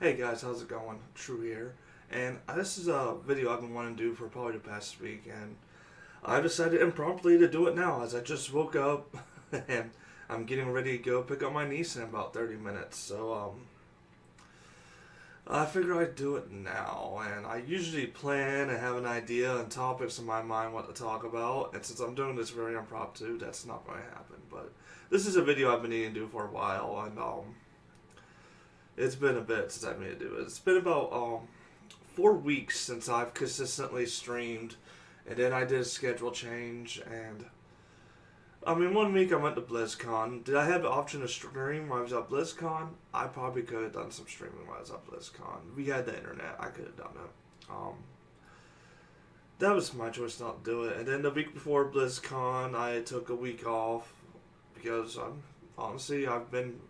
Hey guys, how's it going? True here. And this is a video I've been wanting to do for probably the past week, and I decided impromptu to do it now as I just woke up and I'm getting ready to go pick up my niece in about 30 minutes. I figured I'd do it now, and I usually plan and have an idea and topics in my mind what to talk about, and since I'm doing this very impromptu, that's not going to happen. But this is a video I've been needing to do for a while, and it's been a bit since I've made to do it. It's been about 4 weeks since I've consistently streamed, and then I did a schedule change. And I mean, one week I went to BlizzCon. Did I have the option to stream while I was at BlizzCon? I probably could have done some streaming while I was at BlizzCon. We had the internet. I could have done it. That was my choice not to do it. And then the week before BlizzCon, I took a week off because honestly I've been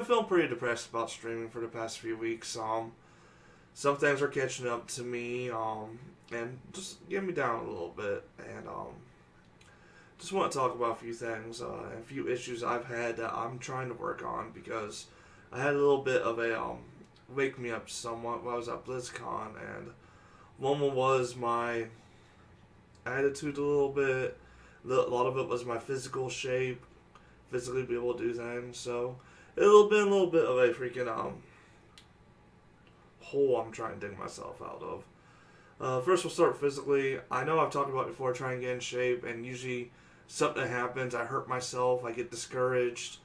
feeling pretty depressed about streaming for the past few weeks. Some things are catching up to me, and just getting me down a little bit. And just want to talk about a few things, and a few issues I've had that I'm trying to work on because I had a little bit of a wake me up somewhat while I was at BlizzCon, and one was my attitude a little bit. A lot of it was my physical shape, physically be able to do things. So it'll be a little bit of a freaking hole I'm trying to dig myself out of. First, we'll start physically. I know I've talked about before trying to get in shape, and usually something happens. I hurt myself. I get discouraged,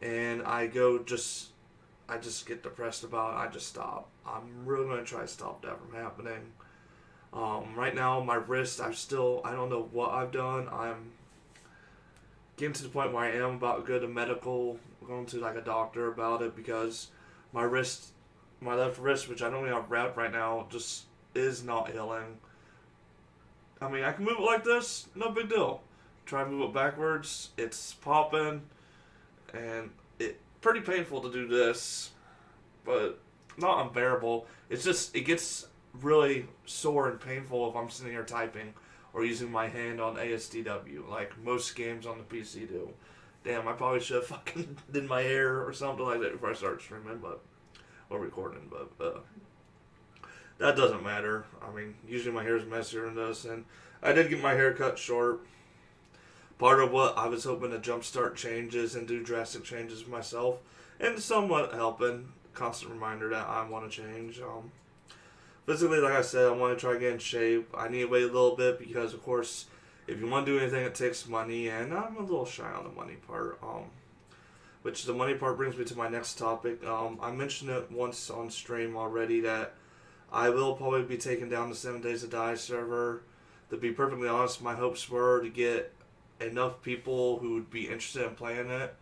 and I just get depressed about it. I just stop. I'm really going to try to stop that from happening. Right now, my wrist, I don't know what I've done. I'm getting to the point where I am about to go to medical, going to like a doctor about it because my left wrist, which I don't even have wrapped right now, just is not healing. I mean, I can move it like this, no big deal. Try to move it backwards, it's popping, and it pretty painful to do this, but not unbearable. It gets really sore and painful if I'm sitting here typing or using my hand on ASDW, like most games on the PC do. Damn, I probably should have fucking did my hair or something like that before I start streaming, or recording, but that doesn't matter. I mean, usually my hair is messier than this, and I did get my hair cut short. Part of what I was hoping to jumpstart changes and do drastic changes myself, and somewhat helping. Constant reminder that I want to change. Physically, like I said, I want to try to get in shape. I need to wait a little bit because, of course, if you want to do anything, it takes money, and I'm a little shy on the money part. Which the money part brings me to my next topic. I mentioned it once on stream already that I will probably be taking down the 7 Days to Die server. To be perfectly honest, my hopes were to get enough people who would be interested in playing it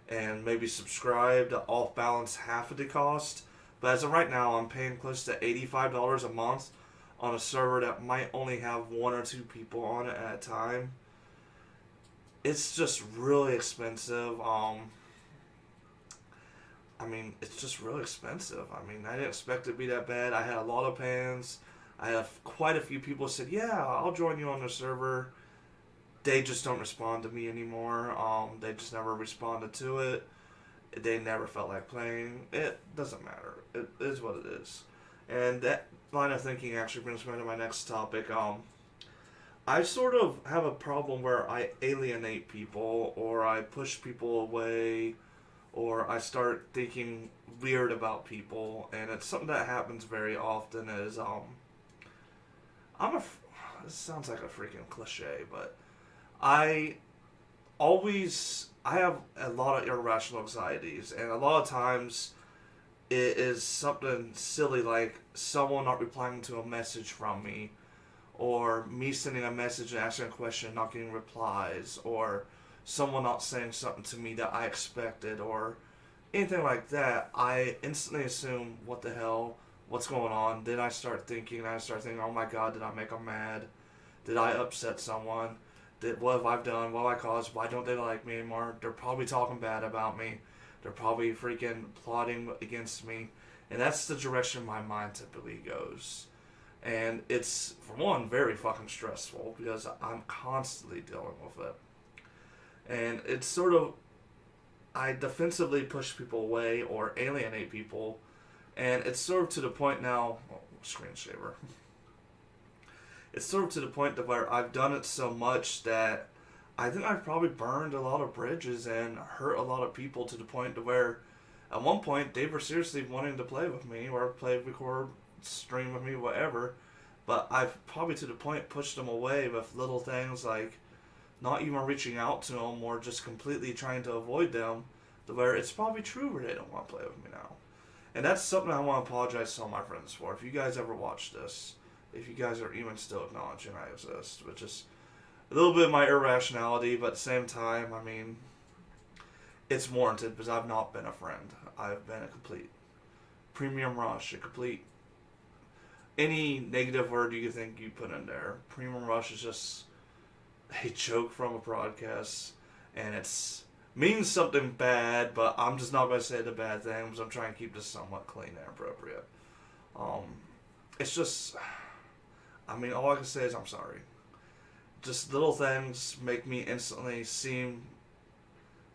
and maybe subscribe to off balance half of the cost. But as of right now, I'm paying close to $85 a month on a server that might only have one or two people on it at a time. It's just really expensive. It's just really expensive. I mean, I didn't expect it to be that bad. I had a lot of fans. I have quite a few people said, yeah, I'll join you on the server. They just don't respond to me anymore. They just never responded to it. They never felt like playing. It doesn't matter. It is what it is. And that line of thinking actually brings me to my next topic. I sort of have a problem where I alienate people, or I push people away, or I start thinking weird about people, and it's something that happens very often. This sounds like a freaking cliche, but I I have a lot of irrational anxieties, and a lot of times it is something silly like someone not replying to a message from me, or me sending a message and asking a question and not getting replies, or someone not saying something to me that I expected, or anything like that. I instantly assume, what the hell, what's going on? Then I start thinking, oh my god, did I make them mad? Did I upset someone? What have I done? What have I caused? Why don't they like me anymore? They're probably talking bad about me. They're probably freaking plotting against me. And that's the direction my mind typically goes. And it's, for one, very fucking stressful because I'm constantly dealing with it. And it's sort of, I defensively push people away or alienate people And it's sort of to the point now, screen saver. It's sort of to the point to where I've done it so much that I think I've probably burned a lot of bridges and hurt a lot of people to the point to where at one point they were seriously wanting to play with me or play, record, stream with me, whatever. But I've probably to the point pushed them away with little things like not even reaching out to them or just completely trying to avoid them to where it's probably true where they don't want to play with me now. And that's something I want to apologize to all my friends for. If you guys ever watch this, if you guys are even still acknowledging I exist, which is a little bit of my irrationality, but at the same time, I mean, it's warranted because I've not been a friend. I've been a complete premium rush, a complete any negative word you think you put in there. Premium rush is just a joke from a broadcast, and it's means something bad, but I'm just not going to say the bad thing because I'm trying to keep this somewhat clean and appropriate. It's just, I mean, all I can say is I'm sorry. Just little things make me instantly seem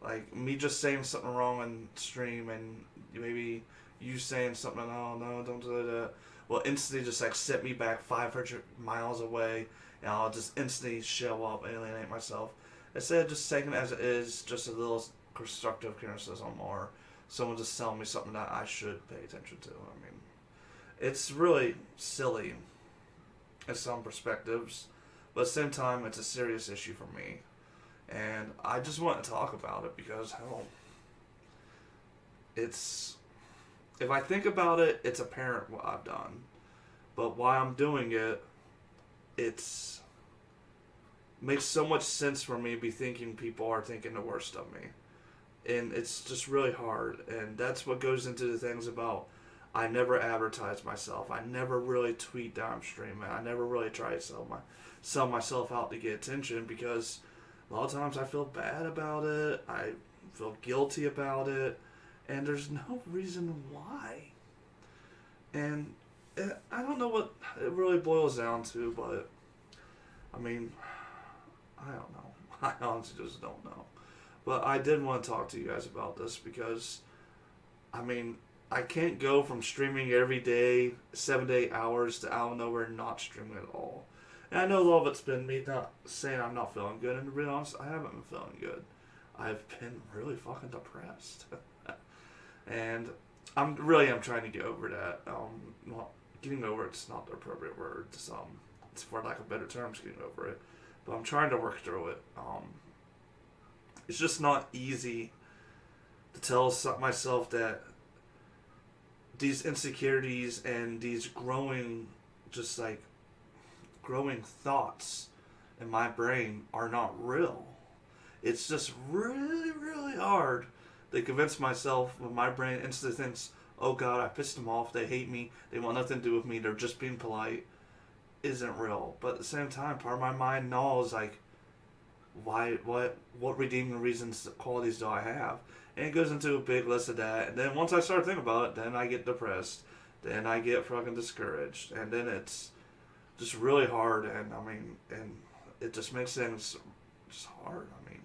like me just saying something wrong on stream and maybe you saying something, oh no, don't do that, will instantly just like set me back 500 miles away and I'll just instantly show up and alienate myself. Instead of just taking it as it is, just a little constructive criticism or someone just telling me something that I should pay attention to. I mean, it's really silly in some perspectives, but at the same time, it's a serious issue for me. And I just want to talk about it because, hell, it's, if I think about it, it's apparent what I've done. But why I'm doing it, it's makes so much sense for me to be thinking people are thinking the worst of me. And it's just really hard. And that's what goes into the things about I never advertise myself. I never really tweet that I'm streaming. I never really try to sell myself out to get attention because a lot of times I feel bad about it. I feel guilty about it. And there's no reason why. And I don't know what it really boils down to, but I mean, I don't know. I honestly just don't know. But I did want to talk to you guys about this because, I mean, I can't go from streaming every day, 7 to 8 hours, to out of nowhere not streaming at all. And I know a lot of it's been me not saying I'm not feeling good, and to be honest, I haven't been feeling good. I've been really fucking depressed. And I'm trying to get over that. Well, getting over it's not the appropriate word. It's for lack of better terms, getting over it. But I'm trying to work through it. It's just not easy to tell myself that these insecurities and these growing thoughts in my brain are not real. It's just really, really hard to convince myself when my brain instantly thinks, oh God, I pissed them off, they hate me, they want nothing to do with me, they're just being polite, isn't real. But at the same time, part of my mind knows, like, what redeeming reasons, qualities do I have? And it goes into a big list of that, and then once I start thinking about it, then I get depressed, then I get fucking discouraged, and then it's just really hard, and it just makes things just hard. I mean,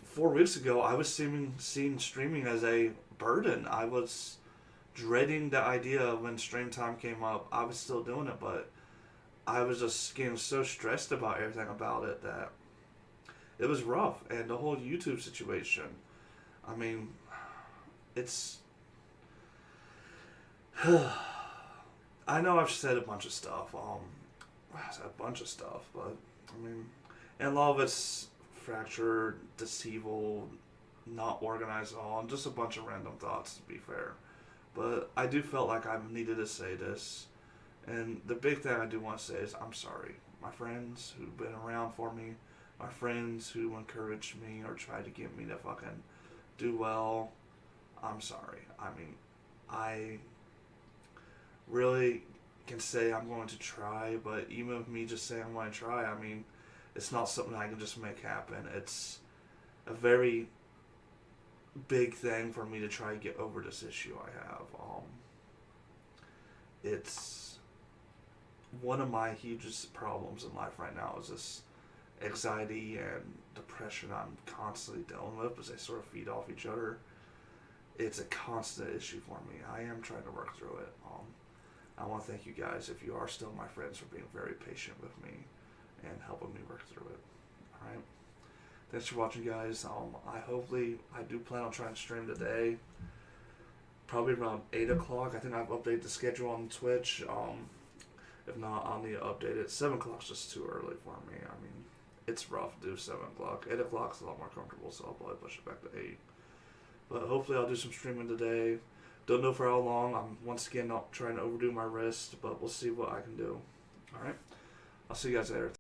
4 weeks ago, I was seeing streaming as a burden. I was dreading the idea of when stream time came up. I was still doing it, but I was just getting so stressed about everything about it that it was rough. And the whole YouTube situation, I mean, it's... I know I've said a bunch of stuff, but, I mean, and a lot of it's fractured, deceivable, not organized at all, and just a bunch of random thoughts, to be fair. But I do felt like I needed to say this, and the big thing I do want to say is I'm sorry. My friends who've been around for me, my friends who encouraged me or tried to get me to fucking do well, I'm sorry. I mean, I really can say I'm going to try, but even with me just saying I'm going to try, I mean, it's not something I can just make happen. It's a very big thing for me to try to get over this issue I have. It's one of my hugest problems in life right now is this anxiety and depression I'm constantly dealing with because they sort of feed off each other. it's a constant issue for me. I am trying to work through it. I want to thank you guys, if you are still my friends, for being very patient with me and helping me work through it. All right. Thanks for watching, guys. I do plan on trying to stream today, probably around 8 o'clock. I think I've updated the schedule on Twitch. If not, I'll need to update it. 7 o'clock's just too early for me. I mean, it's rough to do 7 o'clock. 8 o'clock's a lot more comfortable, so I'll probably push it back to 8. But hopefully I'll do some streaming today. Don't know for how long. I'm once again not trying to overdo my wrist, but we'll see what I can do. Alright? I'll see you guys later.